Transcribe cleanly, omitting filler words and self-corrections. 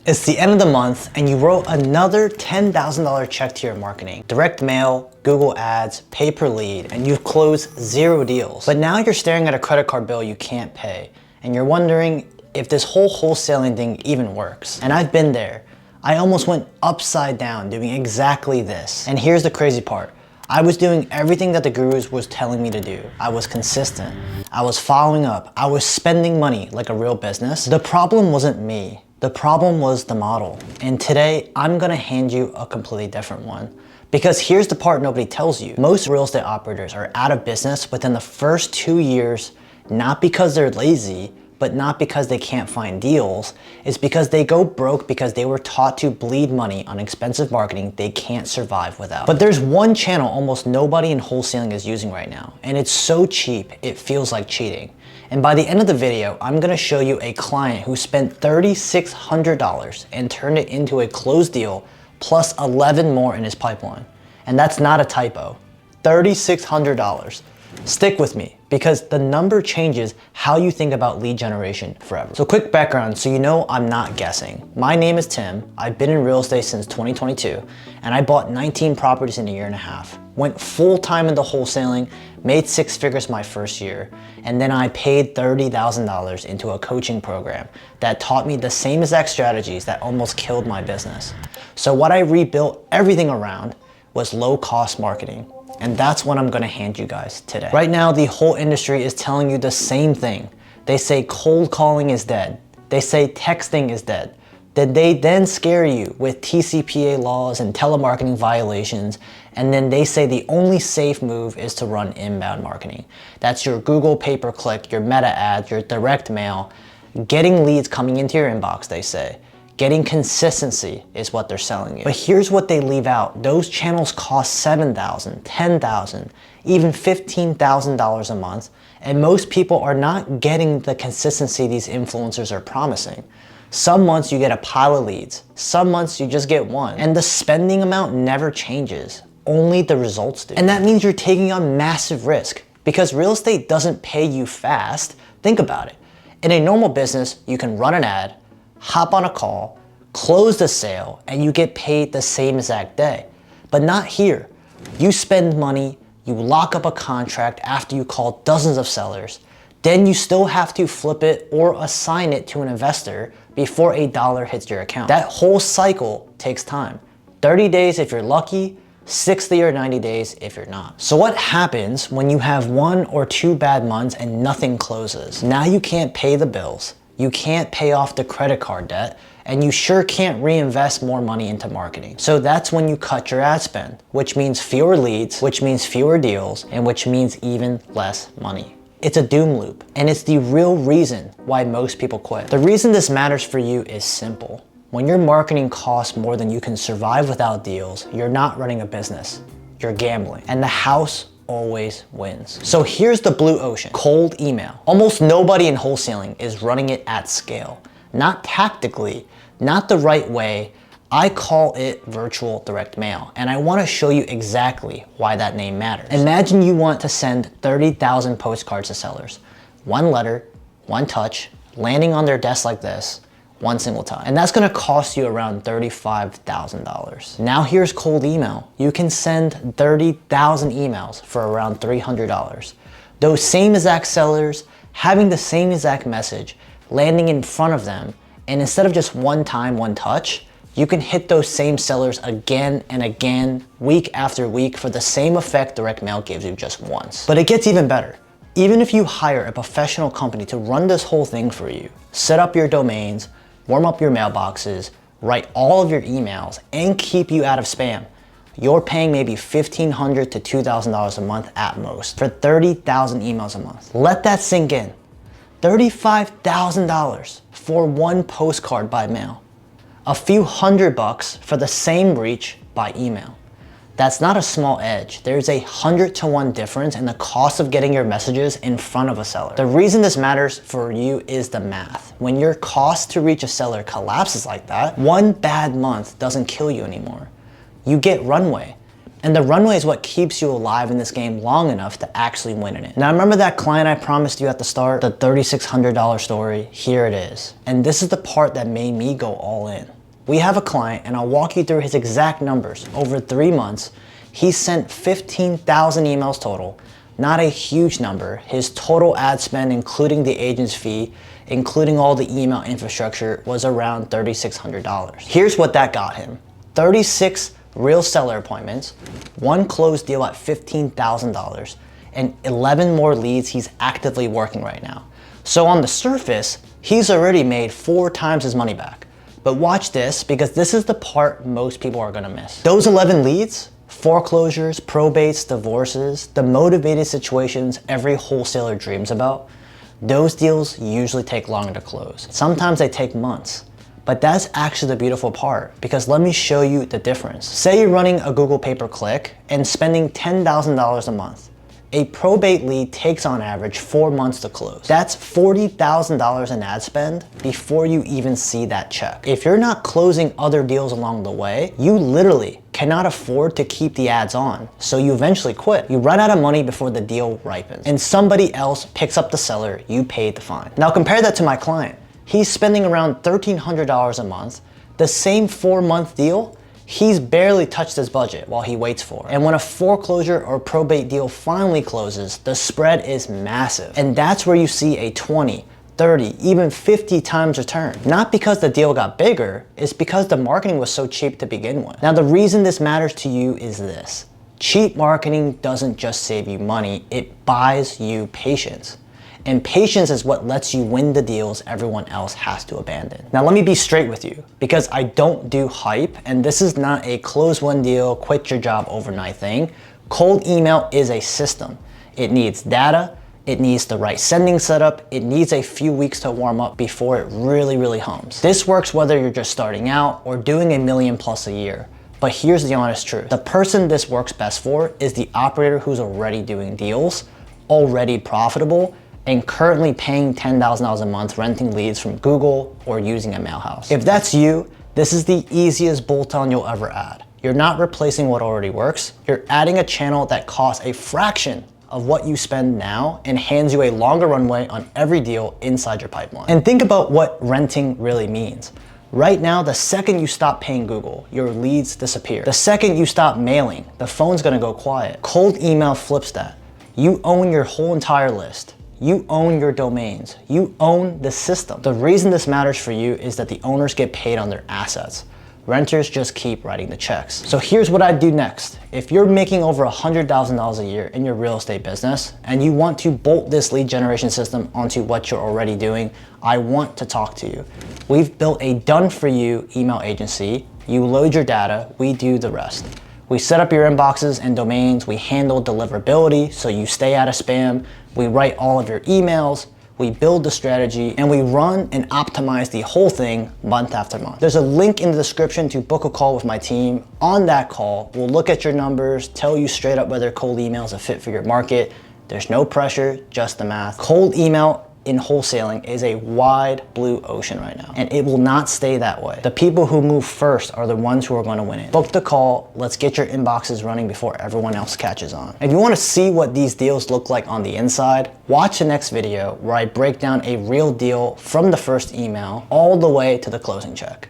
It's the end of the month and you wrote another $10,000 check to your marketing. Direct mail, Google ads, pay per lead, and you've closed 0 deals. But now you're staring at a credit card bill you can't pay and you're wondering if this whole wholesaling thing even works. And I've been there. I almost went upside down doing exactly this. And here's the crazy part. I was doing everything that the gurus was telling me to do. I was consistent. I was following up. I was spending money like a real business. The problem wasn't me. The problem was the model. And today, I'm gonna hand you a completely different one. Because here's the part nobody tells you. Most real estate operators are out of business within the first 2 years, not because they're lazy, but not because they can't find deals. It's because they go broke because they were taught to bleed money on expensive marketing they can't survive without. But there's one channel almost nobody in wholesaling is using right now, and it's so cheap, it feels like cheating. And by the end of the video, I'm gonna show you a client who spent $3,600 and turned it into a closed deal plus 11 more in his pipeline. And that's not a typo, $3,600. Stick with me because the number changes how you think about lead generation forever. So quick background so you know I'm not guessing. My name is Tim. I've been in real estate since 2022 and I bought 19 properties in a year and a half. Went full time into wholesaling, made 6 figures my first year, and then I paid $30,000 into a coaching program that taught me the same exact strategies that almost killed my business. So what I rebuilt everything around was low cost marketing. And that's what I'm gonna hand you guys today. Right now, the whole industry is telling you the same thing. They say cold calling is dead. They say texting is dead. Then they then scare you with TCPA laws and telemarketing violations. And then they say the only safe move is to run inbound marketing. That's your Google pay-per-click, your meta ads, your direct mail, getting leads coming into your inbox, they say. Getting consistency is what they're selling you. But here's what they leave out. Those channels cost $7,000, $10,000, even $15,000 a month. And most people are not getting the consistency these influencers are promising. Some months you get a pile of leads. Some months you just get one. And the spending amount never changes. Only the results do. And that means you're taking on massive risk because real estate doesn't pay you fast. Think about it. In a normal business, you can run an ad, hop on a call, close the sale, and you get paid the same exact day. But not here. You spend money, you lock up a contract after you call dozens of sellers, then you still have to flip it or assign it to an investor before a dollar hits your account. That whole cycle takes time. 30 days if you're lucky, 60 or 90 days if you're not. So what happens when you have 1 or 2 bad months and nothing closes? Now you can't pay the bills. You can't pay off the credit card debt, and you sure can't reinvest more money into marketing. So that's when you cut your ad spend, which means fewer leads, which means fewer deals, and which means even less money. It's a doom loop, and it's the real reason why most people quit. The reason this matters for you is simple. When your marketing costs more than you can survive without deals, you're not running a business, you're gambling. And the house always wins. So here's the blue ocean, cold email. Almost nobody in wholesaling is running it at scale. Not tactically, not the right way. I call it virtual direct mail, and I wanna show you exactly why that name matters. Imagine you want to send 30,000 postcards to sellers. One letter, one touch, landing on their desk like this, one single time. And that's gonna cost you around $35,000. Now here's cold email. You can send 30,000 emails for around $300. Those same exact sellers, having the same exact message, landing in front of them, and instead of just one time, one touch, you can hit those same sellers again and again, week after week for the same effect direct mail gives you just once. But it gets even better. Even if you hire a professional company to run this whole thing for you, set up your domains, warm up your mailboxes, write all of your emails, and keep you out of spam, you're paying maybe $1,500 to $2,000 a month at most for 30,000 emails a month. Let that sink in. $35,000 for one postcard by mail. A few $100 for the same reach by email. That's not a small edge. There's a 100-to-1 difference in the cost of getting your messages in front of a seller. The reason this matters for you is the math. When your cost to reach a seller collapses like that, one bad month doesn't kill you anymore. You get runway. And the runway is what keeps you alive in this game long enough to actually win in it. Now remember that client I promised you at the start, the $3,600 story? Here it is. And this is the part that made me go all in. We have a client, and I'll walk you through his exact numbers. Over 3 months, he sent 15,000 emails total. Not a huge number. His total ad spend, including the agent's fee, including all the email infrastructure, was around $3,600. Here's what that got him. 36 real seller appointments, 1 closed deal at $15,000, and 11 more leads he's actively working right now. So on the surface, he's already made 4 times his money back. But watch this, because this is the part most people are gonna miss. Those 11 leads, foreclosures, probates, divorces, the motivated situations every wholesaler dreams about, those deals usually take longer to close. Sometimes they take months. But that's actually the beautiful part, because let me show you the difference. Say you're running a Google pay-per-click and spending $10,000 a month. A probate lead takes on average 4 months to close. That's $40,000 in ad spend before you even see that check. If you're not closing other deals along the way, you literally cannot afford to keep the ads on, so you eventually quit. You run out of money before the deal ripens, and somebody else picks up the seller you paid the fine. Now compare that to my client. He's spending around $1,300 a month. The same 4-month deal, he's barely touched his budget while he waits for it. And when a foreclosure or probate deal finally closes, the spread is massive. And that's where you see a 20, 30, even 50 times return. Not because the deal got bigger, it's because the marketing was so cheap to begin with. Now the reason this matters to you is this. Cheap marketing doesn't just save you money, it buys you patience. And patience is what lets you win the deals everyone else has to abandon. Now let me be straight with you, because I don't do hype, and this is not a close one deal, quit your job overnight thing. Cold email is a system. It needs data, it needs the right sending setup, it needs a few weeks to warm up before it really hums. This works whether you're just starting out or doing $1 million plus a year. But here's the honest truth. The person this works best for is the operator who's already doing deals, already profitable, and currently paying $10,000 a month renting leads from Google or using a mailhouse. If that's you, this is the easiest bolt-on you'll ever add. You're not replacing what already works. You're adding a channel that costs a fraction of what you spend now and hands you a longer runway on every deal inside your pipeline. And think about what renting really means. Right now, the second you stop paying Google, your leads disappear. The second you stop mailing, the phone's gonna go quiet. Cold email flips that. You own your whole entire list. You own your domains. You own the system. The reason this matters for you is that the owners get paid on their assets. Renters just keep writing the checks. So here's what I'd do next. If you're making over $100,000 a year in your real estate business and you want to bolt this lead generation system onto what you're already doing, I want to talk to you. We've built a done-for-you email agency. You load your data, we do the rest. We set up your inboxes and domains, we handle deliverability so you stay out of spam, we write all of your emails, we build the strategy, and we run and optimize the whole thing month after month. There's a link in the description to book a call with my team. On that call, we'll look at your numbers, tell you straight up whether cold email is a fit for your market. There's no pressure, just the math. Cold email in wholesaling is a wide blue ocean right now, and it will not stay that way. The people who move first are the ones who are going to win it. Book the call, let's get your inboxes running before everyone else catches on. If you want to see what these deals look like on the inside, watch the next video where I break down a real deal from the first email all the way to the closing check.